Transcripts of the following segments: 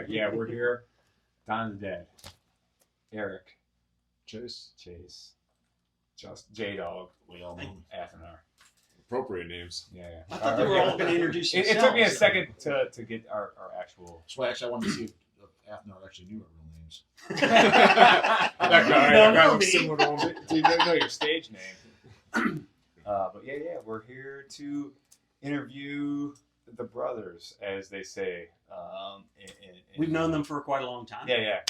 right, yeah, we're here. Don's dead. Eric. Chase. Just J-Dawg. We all know. Athenar. Appropriate names. Yeah. I thought they were all going to introduce It themselves. took me a second to get our actual. That's why actually I wanted to see if Athenar actually knew our real names. That guy was similar to him. Do you know your stage name? But yeah, we're here to interview the brothers, as they say. We've known them for quite a long time. Yeah.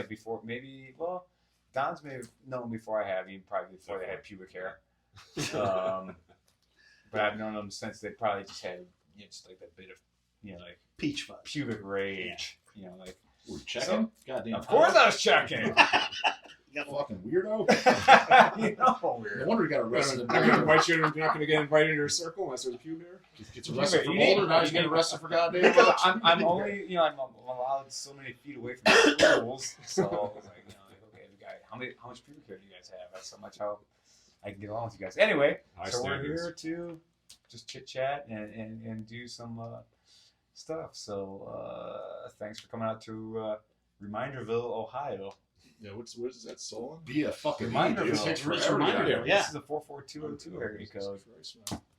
Before maybe, well, Don's may have known before I have, even probably before they had pubic hair. But I've known them since they probably just had, just like that bit of, like Peach fuzz. pubic rage. Like. Were you checking? Goddamn. Of course I was checking. Fucking weirdo. Weird. No wonder he got arrested. You're not going to get invited into a circle unless there's a pube there. Gets arrested for Boulder, now he's getting arrested for goddamn. Because I'm only, I'm allowed so many feet away from the schools. So I was like, okay, how much pubic hair do you guys have? That's so much how I can get along with you guys. Anyway, so we're here to just chit chat and do some stuff. So thanks for coming out to Reminderville, Ohio. Yeah, what is that, Solon? Be a fucking Reminderville. It takes It's forever to get Reminderville, there. yeah. This is a 44202 area code.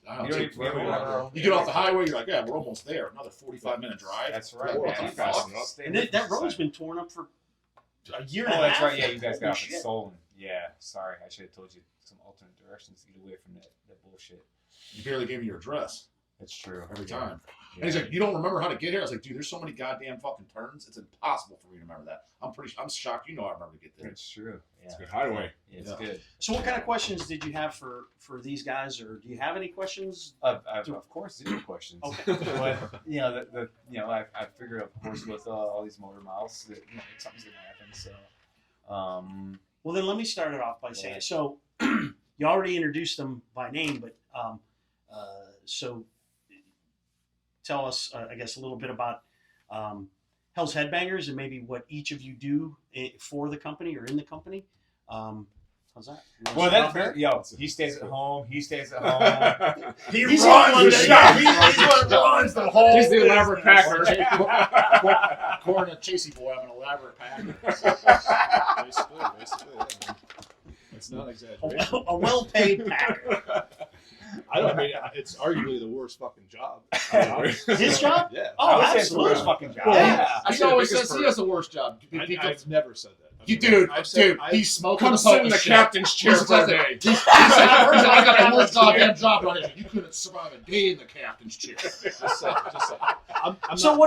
I You don't don't take even- forever. You get off the highway, you're like, yeah, we're almost there. Another 45-minute drive. That's right. What Man. the fuck? And that road's been torn up for a year and a Oh, that's half. right. Yeah, you guys got off Holy at shit. Solon. Yeah, sorry. I should have told you some alternate directions to get away from that bullshit. You barely gave me your address That's true. every Yeah. time. Yeah. And he's like, you don't remember how to get here? I was like, dude, there's so many goddamn fucking turns. It's impossible for me to remember that. I'm shocked you know I remember to get there. It's true. Yeah. It's a good hideaway. It's Yeah. good. So what kind of questions did you have for these guys, or do you have any questions? Of course, zero questions. Okay. But I figure, of course, with all these motor mouths, that something's gonna happen. So, Well, then let me start it off by saying, so you already introduced them by name, but so tell us, I guess, a little bit about Hells Headbangers and maybe what each of you do for the company or in the company. How's that? he stays at home. He stays at home. He's runs the the one shop. that- He's what runs the whole. He's the elaborate packer. According to Chasey Boy, I'm an elaborate packer. Basically, yeah. It's not exaggeration. a well-paid packer. I mean, it's arguably the worst fucking job. His job? Yeah. Oh, I would say it's the absolutely. worst fucking job. Well, Yeah. He always says he has the worst job. I've never said that. You dude, I've said, he's smoking come the sit in the shit. captain's chair He's for a like, day. He's like, I got the worst goddamn job on it. You couldn't survive a day in the captain's chair. Just saying. I'm So not-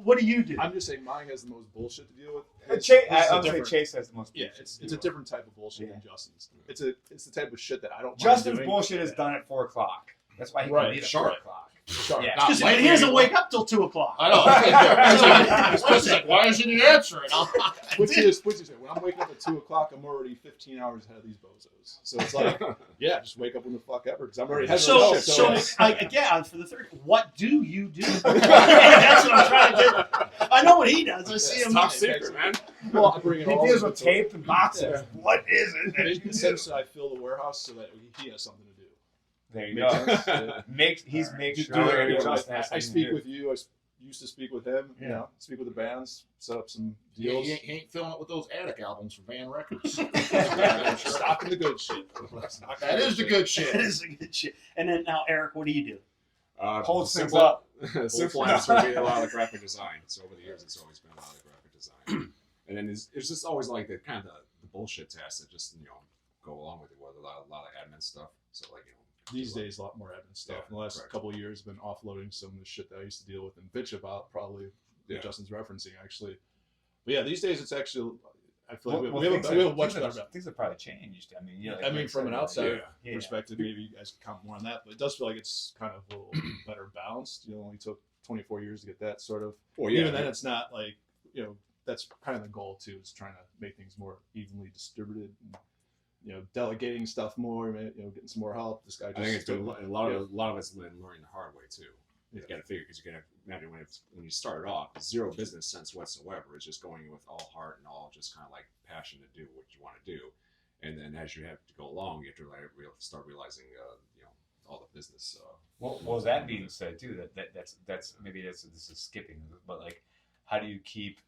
what do you do? I'm just saying mine has the most bullshit to deal with. I It's would say different- Chase has the most. Yeah, it's a different type of bullshit than Justin's. It's the type of shit that I don't. mind Justin's doing. bullshit is done at 4 o'clock. That's why he Right, can leave at sure. 4 o'clock. Sure. Yeah. Not Because lately he doesn't anymore. wake up till 2 o'clock. I know. He's just like, why isn't he answering? Which is when I'm waking up at 2 o'clock, I'm already 15 hours ahead of these bozos. So it's like, yeah, just wake up when the fuck ever because I'm already ahead of So, shit. for the third, what do you do? That's what I'm trying to get. I know what he does. I see him. top secret, man. Well, I bring it he all deals to with the- tape and boxes. Yeah. What is it that you do? Essentially, I fill the warehouse so that he has something to do. There you Makes go. sense? Yeah. Make Do sure it. that Justin has I something to speak do. with you. I used to speak with him. Yeah. You know, speak with the bands, set up some He deals. ain't filling it with those Attic albums from Van Records. Stocking the good shit. That is the good shit. That is a good shit. And then now, Eric, what do you do? Holds things simple, up. simple answer would be a lot of graphic design. So over the years, it's always been a lot of graphic design. And then it's just always like the kind of the bullshit tasks that just go along with it. With a lot of admin stuff. So like These days, a lot more admin stuff. Yeah, In the last correct. couple of years, been offloading some of the shit that I used to deal with and bitch about, probably Yeah. that Justin's referencing, actually. But yeah, these days it's actually, I feel like Well, we have a much things better. have- things have probably changed. I mean, I mean, from an outsider Yeah. perspective, maybe you guys can comment more on that, but it does feel like it's kind of a little better balanced. It only took 24 years to get that sort of. Well, yeah. Even then, it's not like, that's kind of the goal too, is trying to make things more evenly distributed. And, delegating stuff more, getting some more help. This guy just. I think it's been a lot of it's been learning the hard way too. You got to figure because you're gonna imagine when you start off, zero business sense whatsoever. It's just going with all heart and all just kind of like passion to do what you want to do, and then as you have to go along, you have to start realizing all the business. Well, that being said too, that's maybe this is skipping, but like, how do you keep?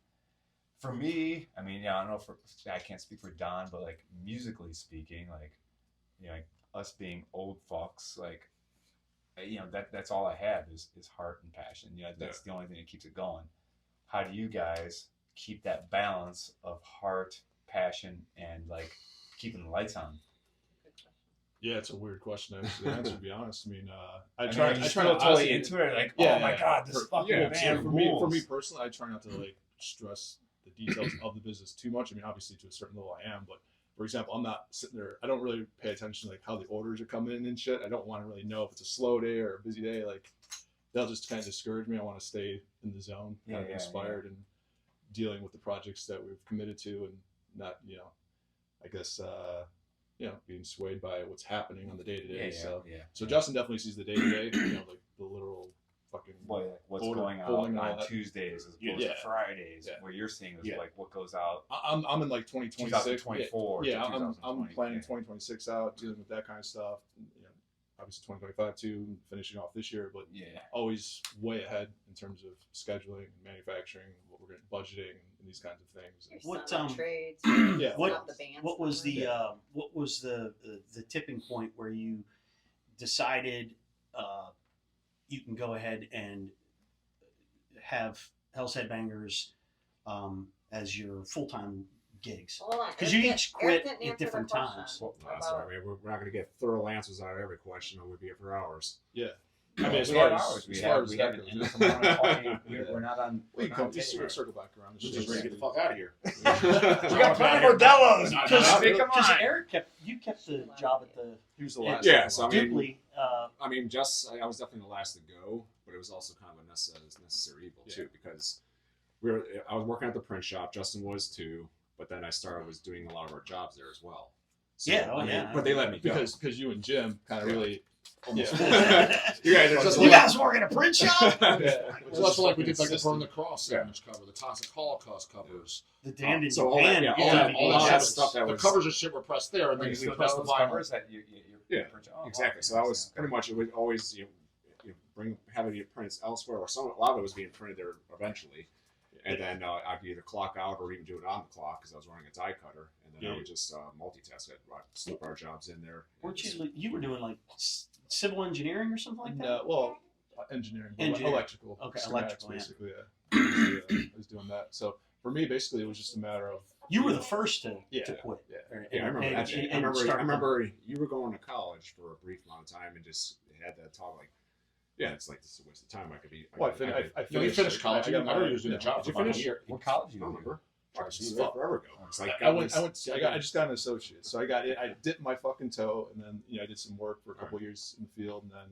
For me, I mean, I don't know I can't speak for Don, but like musically speaking, like like us being old fucks, like that's all I have is heart and passion. That's the only thing that keeps it going. How do you guys keep that balance of heart, passion, and like keeping the lights on? Yeah, it's a weird question to answer. To be honest, I mean, I I try mean, to totally totally into it. Like, oh my god, this fucking band for rules. me personally, I try not to like stress the details of the business too much. I mean, obviously to a certain level I am, but for example, I'm not sitting there. I don't really pay attention to like how the orders are coming in and shit. I don't want to really know if it's a slow day or a busy day. Like that'll just kind of discourage me. I want to stay in the zone, kind of inspired and dealing with the projects that we've committed to, and not I guess being swayed by what's happening on the day to day. So Justin definitely sees the day to day, like the literal fucking what's going on Tuesdays as opposed to Fridays. What you're seeing is like what goes out. I'm in like 2026, 2024. Yeah, I'm planning 2026 out, dealing with that kind of stuff. Obviously 2025 too, finishing off this year, but always way ahead in terms of scheduling, manufacturing, what we're getting, budgeting, and these kinds of things. What trades? What was the tipping point where you decided you can go ahead and have Hells Headbangers as your full-time gigs? Because you each quit at different times. Well, sorry, we're not going to get thorough answers out of every question, or we'd be here for hours. Yeah. I mean, as far as we have an endless amount of talking. We're not on. We can circle back around. Just ready to get the fuck out of here. We got plenty more Delos. Because Eric kept the job at the. He was the last. Yeah, so Dupley. I was definitely the last to go, but it was also kind of a necessary evil too, because I was working at the print shop. Justin was too. But then I was doing a lot of our jobs there as well. So, but they let me go. Because you and Jim kind of really almost. You guys work in a print shop? Well, that's like we did like the Burn the Cross cover, the Toxic Holocaust covers. The Damned in all Japan. that stuff that the was. covers and shit were pressed there, and then we pressed the covers vinyl. that you Exactly. So I was pretty much, it would always having it printed elsewhere, or a lot of it was being printed there eventually. And then I could either clock out or even do it on the clock because I was running a die cutter, and then I would just multitask. I'd slip our jobs in there. You were doing like civil engineering or something like that? No, well, engineering, electrical. Okay, electrical. Basically, I was doing that. So for me, basically, it was just a matter of. You were the first to quit. I remember you were going to college for a brief amount of time and just had that talk like. Yeah, it's like this is a waste of time. I could be. You finished college. I remember you was doing a job. Did you finish? What college did you remember? Forever ago. It's like I just got an associate, so I dipped my fucking toe, and then I did some work for a couple years in the field, and then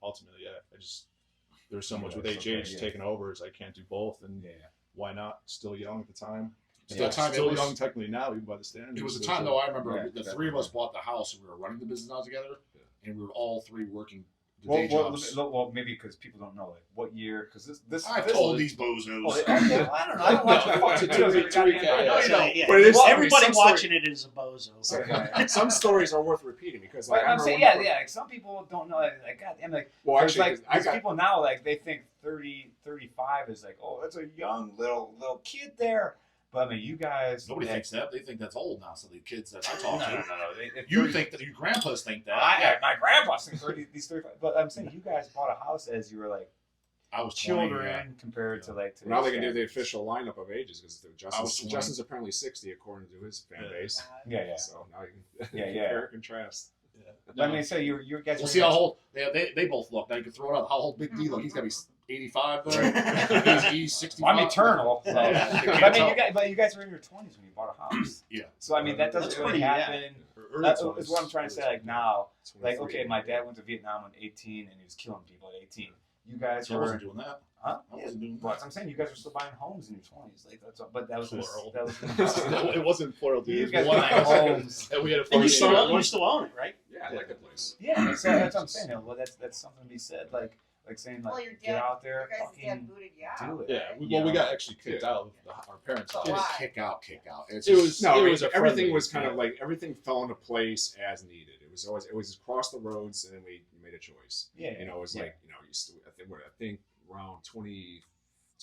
ultimately, there was so much with HH taking over, as I can't do both, and why not? Still young at the time. Still young technically now, even by the standards. It was a time though. I remember the three of us bought the house, and we were running the business now together, and we were all three working. Well, maybe because people don't know what year. Because this. I told these bozos. I don't know. I don't watch the But it is everybody watching it is a bozo. Okay. Some stories are worth repeating because I'm saying, like some people don't know. Like, goddamn, like, well, actually, like people now, like they think 30, 35 is like, oh, that's a young little kid there. But I mean, you guys. Nobody thinks that. They think that's old now. So the kids that I talk to. No. You think that your grandpas think that. My grandpa's think 35. But I'm saying you guys bought a house as you were like. I was children compared to like. Now they can do the official lineup of ages because Justin's apparently 60 according to his fan base. Yeah. So now you can compare and contrast. But I mean, so you guys. We'll see how old they both look. Now you can throw it out. How old Big D look? He's got to be 85 though. He's 65. I'm eternal. So. I mean, you guys were in your 20s when you bought a house. Yeah. So I mean, that doesn't really happen. That's what I'm trying to say. Like now, like okay, my dad went to Vietnam when 18 and he was killing people at 18. You guys I wasn't doing that. Huh? I wasn't doing that. But I'm saying you guys were still buying homes in your 20s. Like that's but that was plural. It wasn't plural, dude. You guys buying homes. And we had a and you still own it, right? Yeah, I like the place. Yeah, so that's what I'm saying. Well, that's something to be said. Like saying like get out there, fucking do it. Yeah, we got actually kicked out of our parents' house. Didn't kick out. Everything was kind of like everything fell into place as needed. It was across the roads, and then we made a choice. Yeah, it was like I think around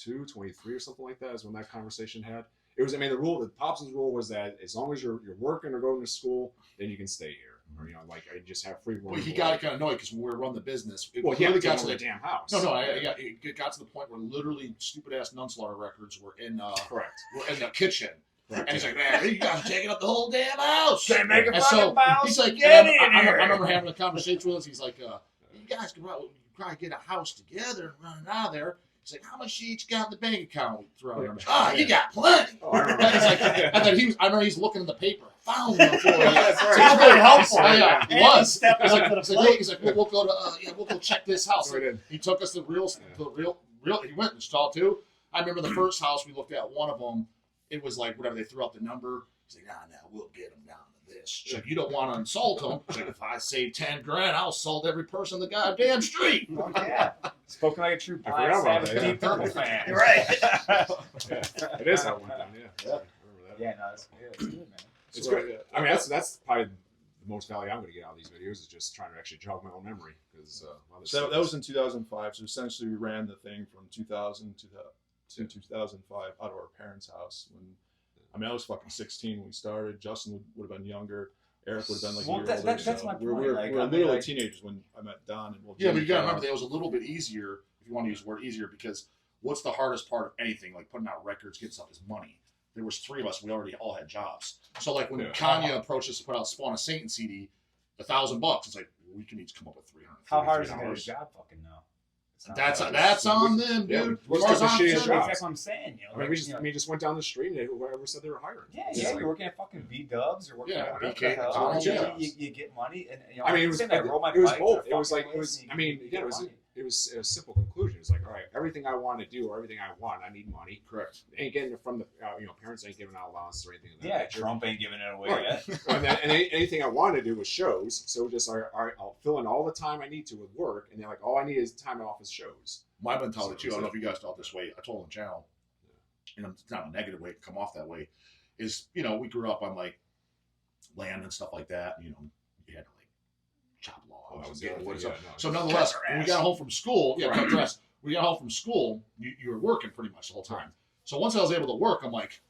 22, 23 or something like that is when that conversation had. It was, I mean, the Pops' rule was that as long as you're working or going to school, then you can stay here. Or, you know, like I just have free room. Well, he got kind of annoyed because when we were running the business, it he really had got to to the damn house. No, it got to the point where literally stupid ass Nunslaughter records were in Correct. were in the kitchen. Correct. And he's like, man, you guys are taking up the whole damn house. Can't make a And fucking mouse. he's like, Get and in I here. remember having a conversation with us. He's like, you guys could probably get a house together and run it out of there. He's like, how much you each got in the bank account? We throw it. Ah, you got plenty. Oh, I remember And he's like, that. and then I remember he's looking in the paper. Found one for you. That's right. So he's really helpful. Right. Yeah, And he was. stepping He's up like, to the he's like, plate. he's like, we'll go to we'll go check this house. That's what we did. He took us to the real. He went and installed two. I remember the first house we looked at. One of them, it was like whatever they threw out the number. He's like, nah, we'll get them down to this. So if you don't want to insult them, like if I save 10 grand, I'll insult every person in the goddamn street. Fuck yeah. Spoken like a true I Black forgot about Sabbath that, yeah. Deep Purple fan. You're right. Yeah. It is how it went down. Yeah. I remember that. Yeah, no, it's good, man. It's good. I mean, that's probably the most value I'm going to get out of these videos is just trying to actually jog my own memory because So that was in 2005. So essentially, we ran the thing from 2000 to 2005 out of our parents' house. When I mean, I was fucking 16 when we started. Justin would have been younger. Eric would have been like Well, a year that's- older. that's so my we're point, like, we're I mean, literally like- teenagers when I met Don and Yeah, but you gotta remember that it was a little bit easier, if you want to use the word easier, because what's the hardest part of anything, like putting out records, getting stuff, is money. There was three of us, we already all had jobs. So like when Yeah. Kanye approached us to put out Spawn of Satan CD, $1,000, it's like, we can each come up with $300. How hard is it to get a job fucking now? It's not hard. That's on them, Yeah, dude. what's As far as the I'm shittiest concerned, job? That's what I'm saying. You know, I mean, we just went down the street and whoever said they were hiring. Yeah, It's yeah, like- you're working at fucking V-Dubs or working Yeah, at whatever BK, the hell. McDonald's, Yeah, yeah. you get money, and you know, I mean, it I'm was saying I roll my it was bike both. to It was fucking like it was. place and I you mean, get again, it was money. it was a simple conclusion. It's like, all right, everything I want to do or everything I want, I need money. correct. Ain't getting it from the parents ain't giving out allowance or anything. Of that Yeah, nature. Trump ain't giving it away Right. yet. and anything I want to do was shows. So just all right, I'll fill in all the time I need to with work, and then like all I need is time off with shows. My mentality too, I don't know if you guys felt this way. I told on the channel, and it's not a negative way, it come off that way, is, we grew up on like land and stuff like that. You had to like chop Oh, logs that and was get the wood. other So, thing, yeah, no, so just nonetheless, cut their when we ass. got home from school, Right. cut their ass. We got home from school, you were working pretty much the whole time. So once I was able to work, I'm like,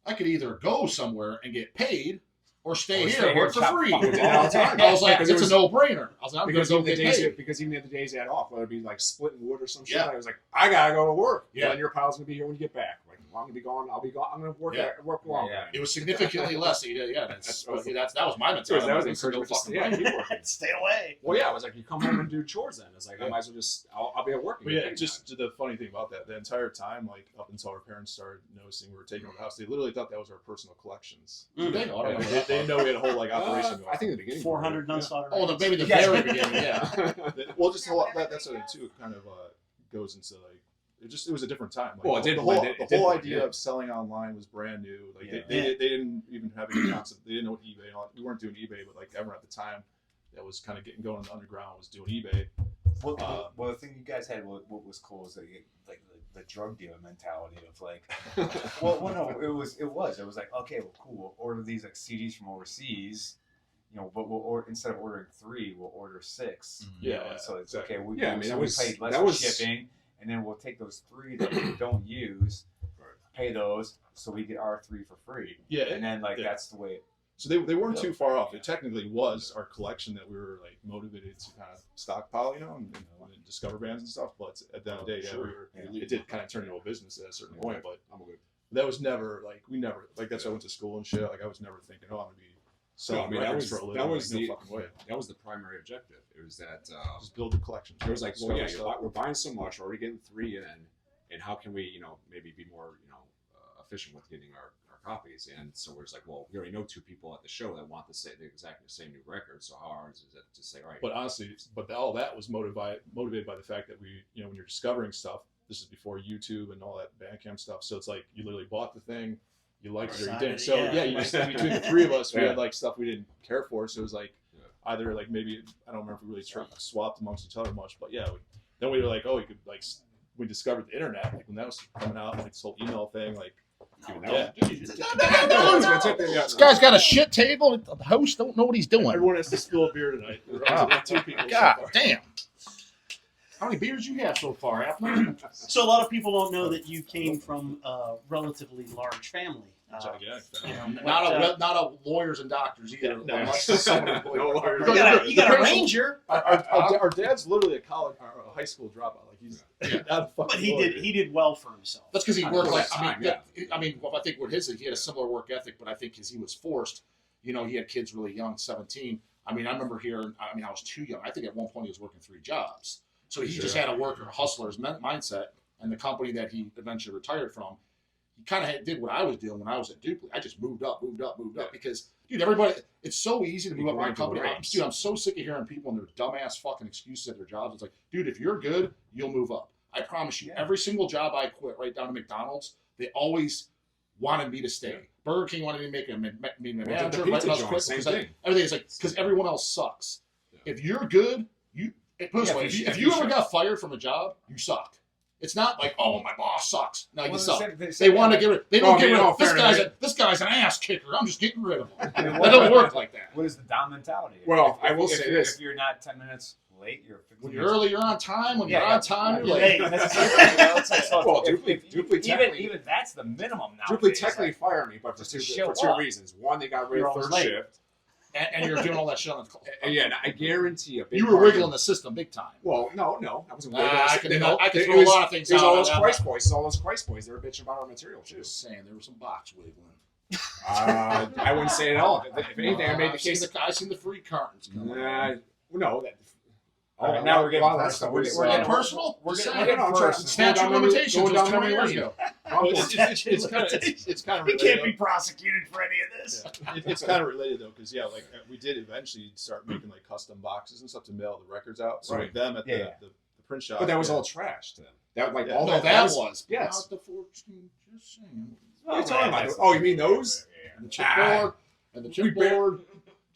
I could either go somewhere and get paid or stay Or here stay and work here, for chop free. fucking wood all the time. I was like, Because it's it a was- no-brainer. I was like, I'm going Because to go even the get days, paid. because even the days they had off, whether it be like splitting wood or some shit, Yeah. I was like, I gotta go to work. Yeah. And your pal's gonna be here when you get back. Like, well, I'm gonna be gone. I'll be gone. I'm gonna work. Yeah. Work long. Yeah. It was significantly less. Yeah, that was my mentality. That was I'm like, encouragement. go fucking Yeah, right. keep working. Stay away. Well, yeah, I was like, you come home and do chores then. It's like, I Yeah. might as well just, I'll be at work. and But get yeah, paid just the funny thing about that, the entire time, like up until our parents started noticing we were taking over the house, they literally thought that was our personal collections. They know, I don't Yeah, remember they that didn't know we had a whole like now. operation going. I think in the beginning. 400 Nunslaughter. Oh, maybe the Yeah. very beginning, yeah. Well, just the whole, that's what it too kind of goes into like it was a different time. Like, Well, it did the blend whole, in- it the did whole blend idea in. of selling online was brand new. Like Yeah. they didn't even have any concept. They didn't know what eBay. And all, we weren't doing eBay, but like everyone at the time that was kind of getting going on the underground was doing eBay. Well, the thing you guys had, what was cool, is like the drug dealer mentality of like, well, no, it was like, okay, well, cool, we'll order these like CDs from overseas, but instead of ordering 3, we'll order 6. Yeah, and so it's exactly. okay. Yeah, I mean, we paid less that for was- shipping, and then we'll take those 3 that we don't use, pay those, so we get our 3 for free. Yeah, And then like yeah. that's the way. So they weren't too far off. It technically was our collection that we were like motivated to kind of stockpile, and discover bands and stuff. But at the end of the day, yeah, Sure. it did kind of turn into a business at a certain point. But I'm good. that was never like that's why I went to school and shit. Like I was never thinking, I'm gonna be selling No, I mean, records for a living. that was like, the no fucking way. that was the primary objective. It was that Just build the collection. it was like, well, Discover yeah, stuff. we're buying so much, we're already getting 3 in, and how can we, maybe be more, efficient with getting our copies? And so we're just like, well, we already know 2 people at the show that want the exactly same new record. So how hard is it to say, all right? But honestly, all that was motivated by the fact that we, when you're discovering stuff, this is before YouTube and all that Bandcamp stuff. So it's like you literally bought the thing, you liked it or you Decided didn't. it, So yeah. you just, between the 3 of us, we Yeah. had like stuff we didn't care for. So it was like Yeah. either like maybe I don't remember if we really swapped amongst each other much, but yeah. Then we were like, oh, you could like we discovered the internet like when that was coming out, like this whole email thing, like. Even Yeah. This guy's got a shit table. The host don't know what he's doing. Everyone has to spill a beer tonight. Wow. 2 people. God damn. How many beers you have so far, Athenar? So a lot of people don't know that you came from a relatively large fammy. Gigantic You fan. know, Not a lawyers and doctors either. No. Unless there's somebody- No lawyers. you got a ranger, Our dad's literally a college or a high school dropout. Like he's not a fucking but he lawyer. did well for himself. That's because he worked like Time, yeah. I mean, well, I think what his he had a similar work ethic, but I think because he was forced, you know, he had kids really young, 17. I mean, I remember hearing. I mean, I was too young. I think at one point he was working 3 jobs, so he just had a worker hustler's mindset, and the company that he eventually retired from, he kind of did what I was doing when I was at Dupley. I just moved up because, dude, everybody, it's so easy to move up in a company. I'm so sick of hearing people and their dumbass fucking excuses at their jobs. It's like, dude, if you're good, you'll move up. I promise you. Every single job I quit, right down to McDonald's, they always wanted me to stay. Burger King wanted me to make me a manager. the pizza Right, joint, same thing. Everything is like, because everyone else sucks. Yeah. If you're good, if you ever got fired from a job, you suck. It's not like, oh, my boss sucks. No, you suck. They want to get rid. They don't get rid of this guy's an ass kicker. I'm just getting rid of him. That doesn't work like that. What is the Dom mentality? Well, I will say this: if you're not 10 minutes late, you're 15 When minutes you're early, you're on time. When you're on time, you're Hey, late. that's Well, Dupley technically- even that's the minimum now. Dupley technically fired me, but for two Show reasons. One, they got rid You're of always third late. shift. And you're doing all that shit on the And yeah, I guarantee a big You were part of wiggling the system big time. Well, no, I wasn't Nah, wiggling. I can It throw a was- lot of things It was out. all those Christ boys. All those Christ boys. They were bitching about our material too. Just saying, there was some box wiggling. I wouldn't say it at all. If anything, I made the I've seen case. I've seen the free cartons come out. No. All right, now we're getting personal. We're getting personal. We're Just getting saying. personal. Statute of limitations was 20 years ago. It's kind of He can't be prosecuted for any of this. It's kind of related though, because like we did eventually start making like custom boxes and stuff to mail the records out. So Right. with them at Yeah. the print shop. But that was all trash to them. That like Yeah. all No, that that was. was. Yes. Not the 14, just saying. What are you talking about? Oh, you mean those? And the chipboard. And the chipboard.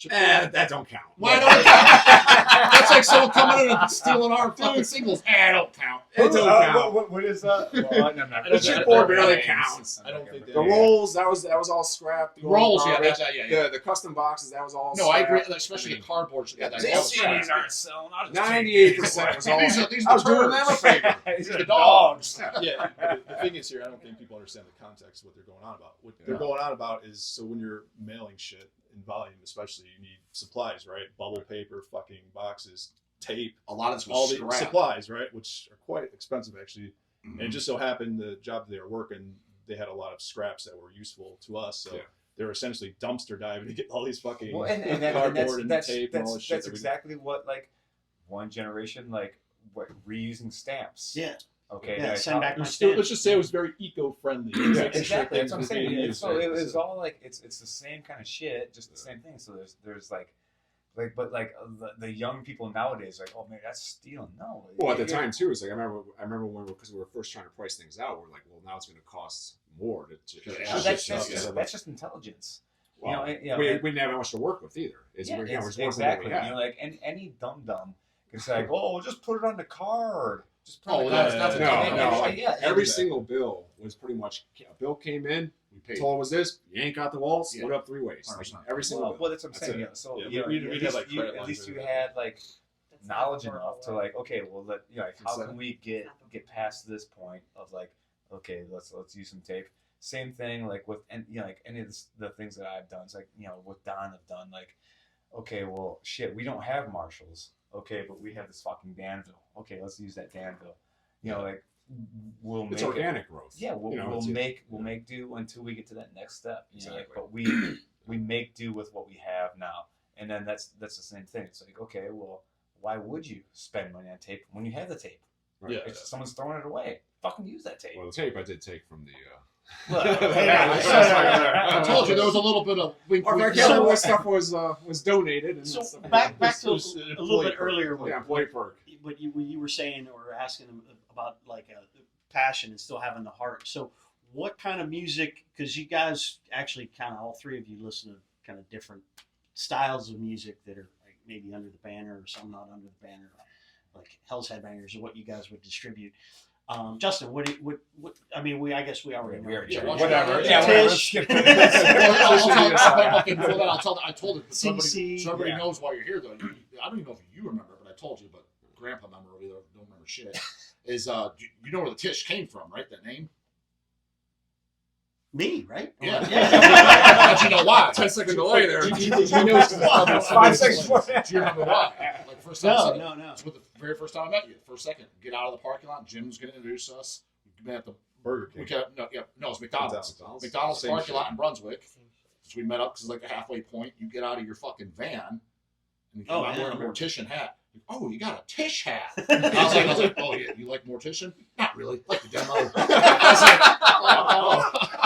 That don't count. Why don't it count? That's like someone coming in and stealing our fucking singles. Don't count. It don't count. What is that? Well, no, The The chipboard barely counts. I don't think The rolls, that was all scrap. The rolls, yeah, garbage. yeah. The custom boxes, that was all. No, I agree. scrap. Especially the cardboard. Yeah, that these was CDs crap. aren't selling out. 98% was all. These are I was the doing them a turds. favor. These are the the dogs. dogs. Yeah, but the thing is here, I don't think people understand the context of what they're going on about. What they're going on about is, so when you're mailing shit in volume, especially, you need supplies, right? Bubble paper, fucking boxes, tape, A lot of this all was the scrap. supplies, right? Which are quite expensive actually. Mhm. And it just so happened the job that they were working, they had a lot of scraps that were useful to us. So Yeah. they were essentially dumpster diving to get all these fucking Well, and cardboard and that's tape and all this shit. that's that we- exactly what like one generation reusing stamps. Yeah. Okay. Yeah, like, send back my let's stamp. just say it was very eco-friendly. Yeah, Exactly. That's what I'm saying. Yeah, So it's all like it's the same kind of shit, just the same thing. So there's like the young people nowadays like, oh man, that's stealing. No. Well, at the time too, it's like I remember when because we were first trying to price things out, we're like, well, now it's going to cost more to Yeah, So ship that's stuff. that's just intelligence. Well, you know, we didn't have that much to work with either. We're just working with what exactly. we had. You know, like any dum can say like, oh, just put it on the card. Just put it Oh, on that's the not card. the No, like yeah. every single bill was pretty much a bill came in. We paid. Told was this, you ain't got the wall, split Yeah. up 3 ways. Like 100%. every single Well, bill. well, that's what I'm That's saying. it. Yeah. So Yeah, you know, we had, like, credit at lines least you or had like knowledge enough to like, okay, well, like how can we get past this point of like, okay, let's use some tape. Same thing like with like any of the things that I've done. It's like with Don have done like, okay, well shit, we don't have Marshalls. Okay, but we have this fucking Danville. Okay, let's use that Danville. Like we'll It's make organic growth. Yeah, we'll it's- make do until we get to that next step. Exactly. But we make do with what we have now, and then that's the same thing. It's like, okay, well, why would you spend money on tape when you have the tape? Right. Yeah. If someone's throwing it away, fucking use that tape. Well, the tape I did take from the. Look, I told you there was a little bit of wink. Or wink. some of the stuff was donated. And So stuff like back that. to a little bit earlier. Yeah, employee perk. What you were saying or asking them about like a passion and still having the heart. So what kind of music? Because you guys actually kind of all three of you listen to kind of different styles of music that are like maybe under the banner or some not under the banner, like Hells Headbangers or what you guys would distribute. Justin, what? I mean, I guess we already know. Yeah, whatever. Yeah, whatever. Tish. Let's skip to I told it so CC. everybody Yeah. knows why you're here though. I don't even know if you remember, but I told you, but Grandpa remember either don't remember shit. Is you know where the Tish came from, right? That name. Me, right? Yeah. Yeah. But you know why? 10-second delay there. He knows It's 5 seconds. Do you remember why? Like first time. No. It's the very first time I met you. First second, get out of the parking lot. Jim's gonna introduce us. We've been at the Burger King. it's McDonald's. McDonald's Same parking shit. lot in Brunswick. So we met up because it's like a halfway point. You get out of your fucking van, and you come out wearing a mortician hat. Oh, you got a Tish hat. I was like, oh yeah, you like mortician? Not really. Like the demo. I was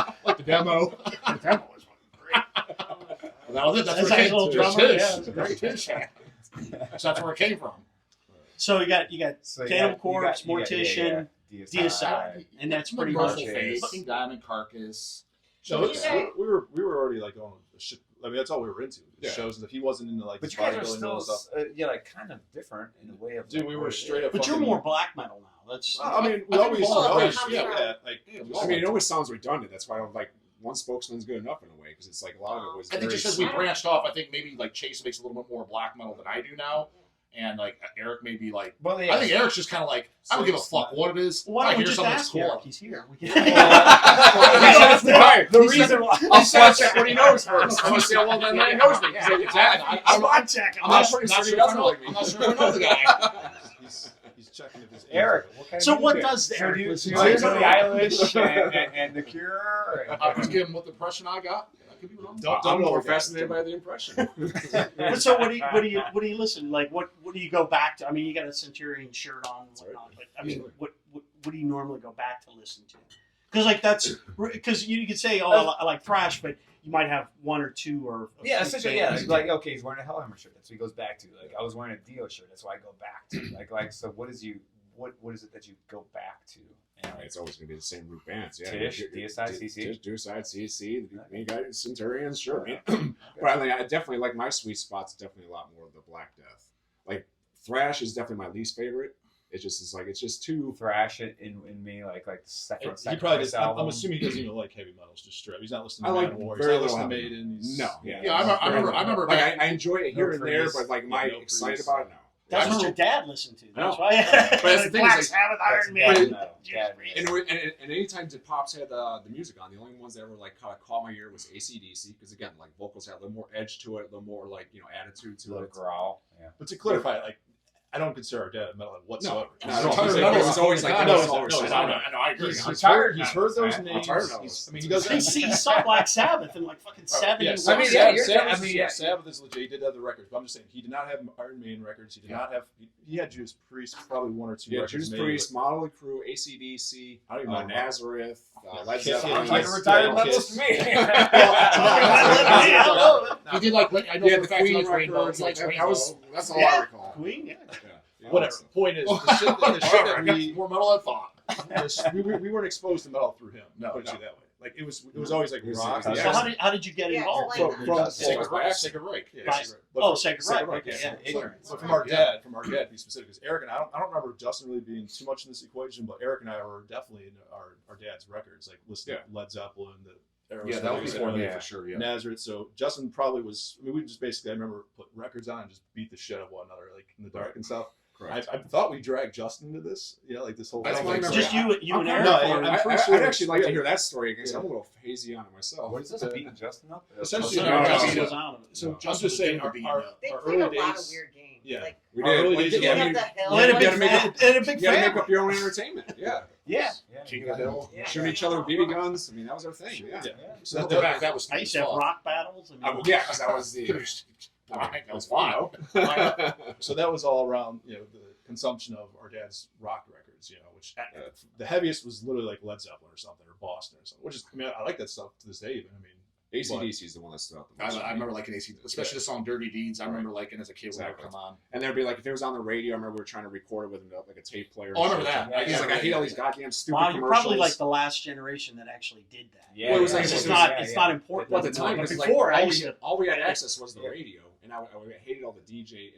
like, like the demo. The demo was fucking great. And that was it. That's That's where it a came little from. drummer, Tish. yeah. It's a great Tish hat. So that's where it came from. So you got So Cannibal Corpse, Mortician, Deicide, and that's pretty much Merciful it. Fate, Diamond Carcass. So Yeah. we were already like going. I mean, that's all we were into. The Yeah. shows. If he wasn't into like, But you guys are bodybuilding and still, stuff. like kind of different in the way of. Dude, like, we what were it straight is. up. But you're fucking- more black metal now. That's I mean, we I think always, we all always, like- yeah. I mean, it always sounds redundant. That's why I don't like one spokesman's good enough in a way because it's like a lot of it was. I think very just as we similar. branched off, I think maybe like Chase makes a little bit more black metal than I do now, and like Eric may be like. Well, I think Eric's just kind of like I don't give a fuck what it is. why I don't we hear just something ask cool. Eric? He's here. We can... The reason why I'll spot check what he knows first. I want to see how well that man knows me. I'm spot check. I'm not pretty sure sure he if I doesn't know- like me. I'm not sure if I know the guy. He's checking if his Eric. What kind So of what music? does the So Eric do you listen do to? you Billie Eilish and The Cure? I was giving what the impression I got. I could be wrong. I'm know more the guy. fascinated by the impression. But so what do you listen like? What do you go back to? I mean, you got a Centurion shirt on and whatnot, but I mean, what do you normally go back to listen to? Because like that's because you could say, oh, I like thrash, but you might have one or two or Yeah, a few essentially, yeah. bands. Like, okay, he's wearing a Hellhammer shirt. That's what he goes back to. Like, I was wearing a Dio shirt. That's what I go back to. Like, so what is what is it that you go back to? And It's always going to be the same group bands. Yeah, Tish, Deicide, CC. Deicide, CC. The main guy is Centurions, sure. Man. But I mean, I definitely like my sweet spot's definitely a lot more of the Black Death. Like thrash is definitely my least favorite. It's just too thrash in me, like the second. He probably does. album. I'm assuming he doesn't even like heavy metals. Just straight. He's not listening I to like Manowar. very He's not little listening to heavy Maiden. He's, no. Yeah, I remember Like back. I enjoy it here No and there, Priest. but like, am I Yeah, no excited Priest. about it? No. That's I what your remember- dad listened to. That's I know. why. But that's the thing is, Black like, Sabbath, That's Iron death Maiden. metal. Judas Death Priest. metal. And anytime the Pops had the music on, the only ones that ever like kind of caught my ear was AC/DC because again, like vocals had a little more edge to it, a little more like attitude to Little it. growl. Yeah. But to clarify, like I don't consider our dad a metalhead whatsoever. No, He's no, retired he's metal. it was always like No, that. no, Always no, like no, that. I agree. He's retired heard those man. names. Retired I mean, he He doesn't. saw Black Sabbath in like fucking 70. Yeah, I mean, yeah, you're- Sabbath, I mean, yeah. Sabbath is legit. He did have the records, but I'm just saying he did not have Iron Maiden records. He did not have. He had Judas Priest, probably one or two Yeah, records. Judas maybe, Priest, Motley Crue, AC/DC, I don't even know. Nazareth, Led Kiss. Zeppelin. Like a Kiss. retired Yeah, metalist Kiss. to me. He did like I know Yeah, for the a fact he Queen likes Rainbow. records. He likes Like, Rainbow. that's all Yeah. I recall. Queen, yeah. Yeah. Whatever. Point is, the shit that we More metal than thought. we weren't exposed to metal through him. No, put it no. that way. Like it was always like It was- rock. yeah. So how did you get Yeah, involved? explain From that. Sacred by Reich. accident. Sacred Reich. Yeah, Right. Sacred Reich. Oh, But Sacred Sacred Reich, Reich, okay, yeah. yeah. Ignorance. But from our dad, to be specific, because Eric and I don't remember Justin really being too much in this equation, but Eric and I were definitely in our dad's records, like listening to Led Zeppelin, the Aerosmith, Yeah, that was before me Yeah. for sure. Yeah. Nazareth. So Justin probably was. I mean, we just basically, I remember put records on and just beat the shit out of one another, like in the dark and stuff. Correct. I thought we dragged Justin into this, like this whole. I don't thing. think so. Just you and Eric. No, or- I'm pretty sure I'd actually like to hear that story because Yeah. I'm a little hazy on it myself. What is this? Beating Justin up? Essentially, No, no, Justin no, goes no. out of it. So No. I'm just saying, Justin They our played early a lot days. of weird games. Yeah. Like, We Our early did. days they of have you the hell. Well, you gotta make and a big gotta make family. up your own entertainment. Yeah. Yeah. King of the Hill. Yeah. Shooting each other with BB guns. I mean, that was our thing. Yeah. So That was I used to have rock battles. And Yeah, because that was the. That was fun. So that was all around, the consumption of our dad's rock records, which the heaviest was literally like Led Zeppelin or something, or Boston or something. Which is, I mean, I like that stuff to this day. Even, I mean, AC/DC is the one that stood out the most. I remember liking AC, especially the song "Dirty Deeds." I remember liking as a kid when it Exactly. would come on. And there'd be like, if it was on the radio, I remember we were trying to record it with like a tape player. Oh, I remember that. He's like, I hate all these goddamn stupid wow, you're commercials. probably like the last generation that actually did that. Yeah, Well, it was like- It's it not. was- It's not important. Well, at the time, But because like, before, I used to. all we had access was the radio, and I hated all the DJ,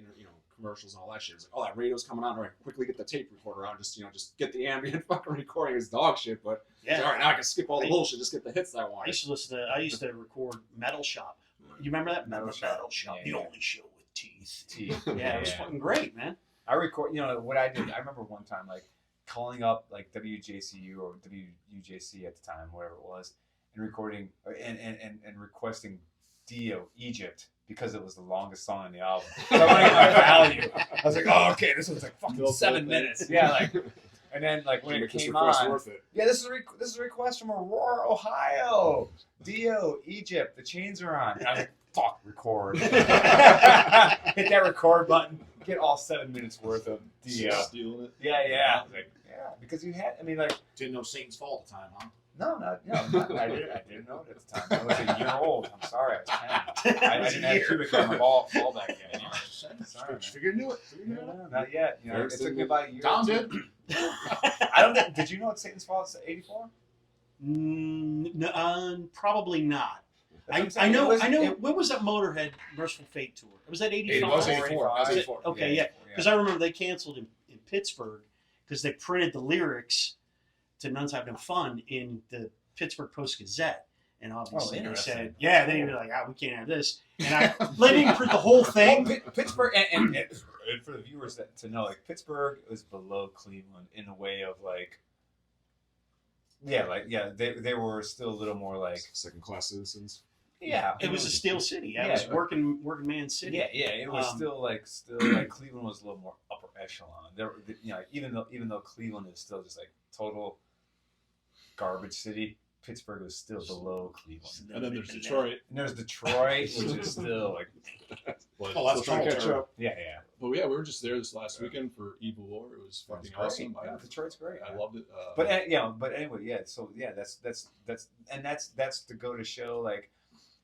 commercials and all that shit. It was like, oh, that radio's coming on, all right, quickly get the tape recorder on, just get the ambient fucking recording. It's dog shit, but Yeah. all right, now I can skip all the bullshit, just get the hits that I I want. used to listen to. I used to record Metal Shop. You remember that Metal Shop. Metal Shop, Yeah, the yeah. only show with teeth. Teeth. Yeah, it was fucking great, man. I record. You know what I did? I remember one time like calling up like WJCU or WUJC at the time, whatever it was, and recording and requesting Dio Egypt because it was the longest song on the album. So I wanted to get my value. I was like, oh, okay, this one's like fucking 7 minutes. Yeah, like, and then like when it came on, worth it. yeah, this is a request from Aurora, Ohio. Dio Egypt, the chains are on. And I was like, fuck, record. Hit that record button. Get all 7 minutes worth of Dio. Stealing it. Yeah. I was like, yeah, because you had. I mean, like. Didn't know Satan's Fall at the time, huh? No, I didn't know it at the time. I was a year old. I'm sorry, I was 10. I didn't have pubic hair on my ball back yet. Sorry, Figured knew it. No, not yet. You know, it took me about a year. Don did. I don't think. Did you know it's Satan's Fall? It's '84. Probably not. I know. When was that Motorhead Merciful Fate tour? Was that '85? It was '84. Okay, yeah. Because I remember they canceled in Pittsburgh because they printed the lyrics to Nuns Have No Fun in the Pittsburgh Post-Gazette. And obviously they said, yeah, they were like, we can't have this. And I let him print the whole thing. Well, Pittsburgh, and for the viewers to know, like Pittsburgh was below Cleveland in a way of like, they were still a little more like second-class citizens. Yeah, it was a steel city. It was working man city. Yeah. It was still like Cleveland was a little more upper echelon. There, you know, even though Cleveland is still just like total garbage city, Pittsburgh was still below Cleveland. And then there's Detroit. And there's Detroit, which is still like. That's trying to catch up. Yeah. But yeah, we were just there this last weekend for Evil War. It was fucking awesome. Detroit's great. I loved it. But anyway, yeah. So yeah, that's to go to show like.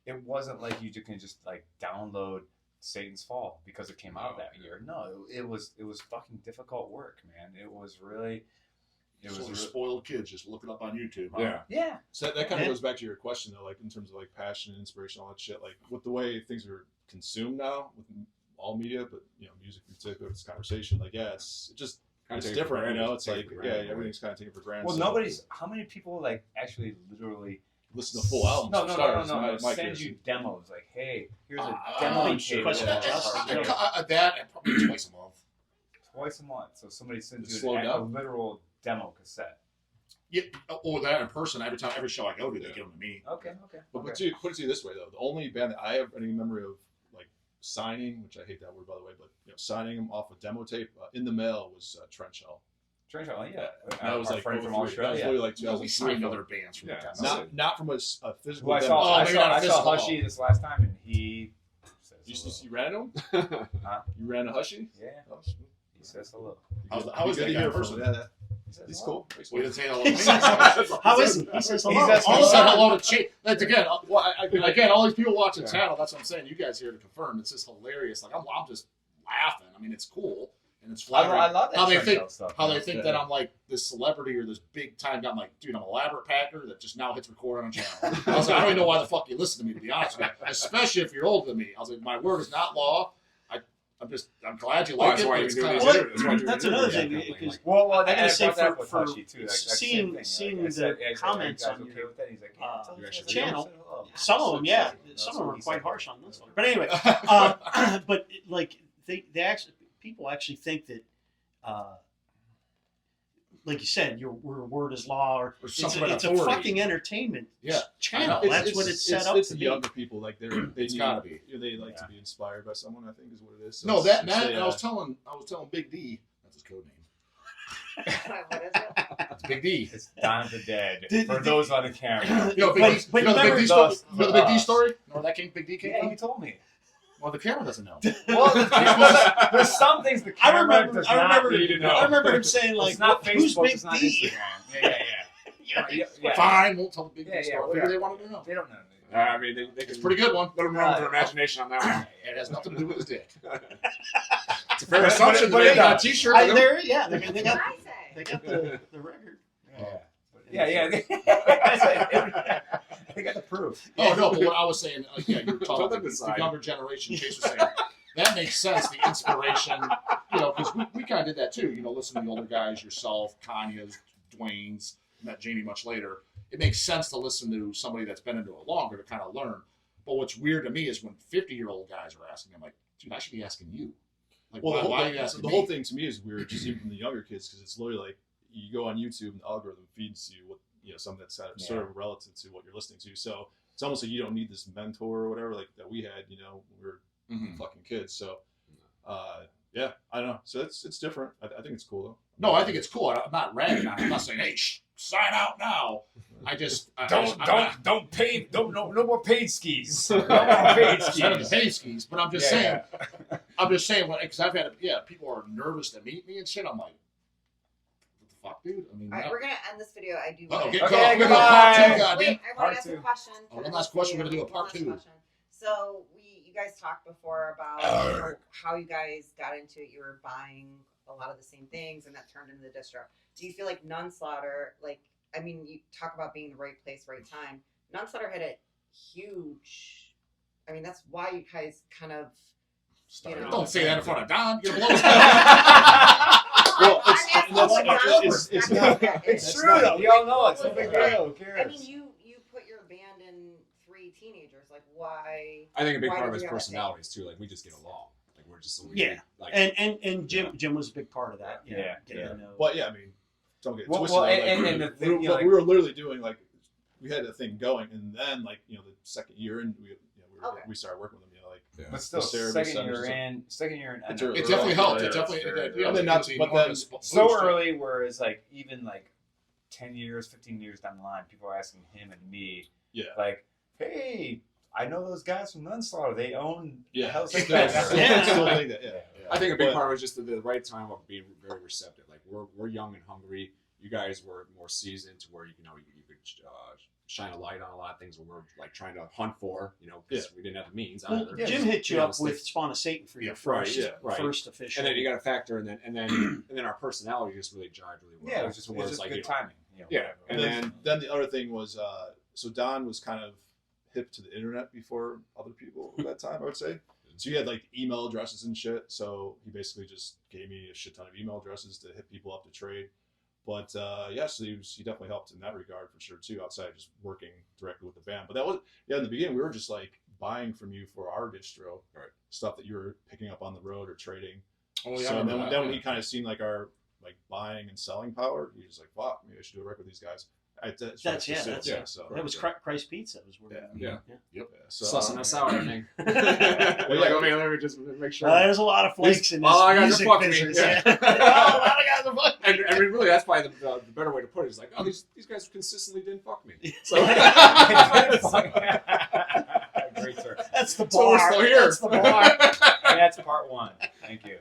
It wasn't like you can just like download Satan's Fall because it came out that year. No, it was fucking difficult work, man. It was really. Spoiled kids just look it up on YouTube. Huh? Yeah. So that kind of goes back to your question though, like in terms of like passion and inspiration, all that shit. Like with the way things are consumed now with all media, but you know, music in particular, it's conversation. Like it's different, you know. It's like everything's kind of taken for granted. Well, how many people like actually literally. Listen to full albums. No. Send you demos like, hey, here's a demo tape. That and probably twice a month. Twice a month. So somebody sends you a literal demo cassette. Yeah, or that in person. Every show I go to, they give them to me. Okay. But put it to you this way though, the only band that I have any memory of like signing, which I hate that word by the way, but you know, signing them off a demo tape in the mail was Trench Hell. Yeah. That was like friend from Australia. That was really like 2003. We signed other bands from not from a physical. Well, I saw Hushy this last time, and he. You ran him? You ran a Hushy? Yeah. He says hello. How was that guy in person? He's cool. We didn't say hello. How is he? He says hello. He said hello to Chase. That's again. All these people watching the channel. That's what I'm saying. You guys here to confirm. It's just hilarious. Like I'm just laughing. I mean, it's cool. And it's flattering. I love that how they think that I'm like this celebrity or this big time guy. I'm like, dude, I'm an elaborate packer that just now hits record on a channel. I was like, I don't even know why the fuck you listen to me, to be honest with you. Especially if you're older than me. I was like, my word is not law. I'm glad you like it. That's another thing. Well, I gotta say for too, seeing the comments on your channel, channel, some of them, some of them are quite harsh on this one. But anyway, but like people actually think that, like you said, your word is law, or it's a fucking entertainment channel. That's what it's set up it's to the be. younger people, like it's gotta be. They like to be inspired by someone. I think is what it is. So no, that I was telling Big D. That's his code name. What is it? It's Big D. It's Dawn of the Dead. For those on the camera. You know the Big D story? You know the Big D story? Or that Big D came Yeah, from? you told me. Well, the camera doesn't know. Well, there's some things the camera does not need to know. I remember him saying, like, it's not Facebook, who's Big it's not D? Instagram. Yeah. Fine, won't tell the Big D story. Maybe they want to know. They don't know. I mean, they It's a pretty good one. Let them run with their imagination on that one. It has nothing to do with his dick. It's a fair assumption. But they got a T-shirt. They got What did I say? the record. Yeah. They got the proof. Oh no, but what I was saying, you were talking about the younger generation. Chase was saying that makes sense. The inspiration, because we kind of did that too. Listen to the older guys, yourself, Kanye's, Dwayne's, met Jamie much later. It makes sense to listen to somebody that's been into it longer to kind of learn. But what's weird to me is when 50-year-old guys are asking, I'm like, dude, I should be asking you. Like, Well, why the, you asking the me? whole thing to me is weird, just even from the younger kids, because it's literally like you go on YouTube and the algorithm feeds you what something that's sort of relative to what you're listening to. So it's almost like you don't need this mentor or whatever like that we had, when we were fucking kids. So yeah, I don't know. So it's different. I think it's cool though. No, I think it's cool. I'm not ragging on it. I'm not saying, hey, sign out now. I just Don't pay. No more paid skis. No more paid instead of the skis. pay skis. But I'm just saying. I'm just saying because I've had people are nervous to meet me and shit. I'm like, what the fuck, dude? I mean, All right, we're gonna end this video. I do. oh, want get to. cut Okay, off. We're gonna do a part two, goodbye. goddamn. Wait, I want Part to ask two. a question. One last question. We're gonna do a part two. So you guys talked before about how you guys got into it. You were buying a lot of the same things, and that turned into the distro. Do you feel like Nunslaughter, you talk about being the right place, right time. Nunslaughter had a huge. I mean, that's why you guys kind of. Don't say that in front of Don. You're gonna blow his Well, It's true though. We all know it's no big deal. Who cares? I mean, you put your band in 3 teenagers. Like, why? I think a big Why part did of his you have that personalities too. Like we just get along. Like we're just like and Jim was a big part of that. Yeah. Getting to know. But yeah, I mean, don't get it Well, twisted. well, like, and the thing, we were literally doing like we had a thing going, and then the second year in, we started working with them. But still, second year in. It's It early. definitely helped. Yeah, It definitely. And then not, but then so early, whereas even 10 years, 15 years down the line, people are asking him and me, hey, I know those guys from Nunslaughter. They own Hells Headbangers. I think a big part was just the right time of being very receptive. Like we're young and hungry. You guys were more seasoned to where you could shine a light on a lot of things that we're trying to hunt for. Because we didn't have the means. Well, either. Jim hit you up with Spawn of Satan for your first official. And then you got to factor, and then our personality just really jived really well. Yeah, it was just good timing. And then the other thing was, so Don was kind of hip to the internet before other people at that time, I would say. So you had email addresses and shit. So he basically just gave me a shit ton of email addresses to hit people up to trade. But so he definitely helped in that regard for sure too, outside of just working directly with the band. But that was in the beginning we were just buying from you for our distro, stuff that you were picking up on the road or trading. Oh yeah. So then when he kind of seen our buying and selling power, he was like, "Fuck, maybe I should do a record with these guys." So that was Christ Pizza. So sussing us out, I think. Let me just make sure. There's a lot of flakes in this all guys music are fucking business. me. Yeah. A lot of guys are fucking. And really, that's probably the better way to put it. Is these guys consistently didn't fuck me. So Great, sir. That's the bar. So we're still here. That's the bar. And that's part 1. Thank you.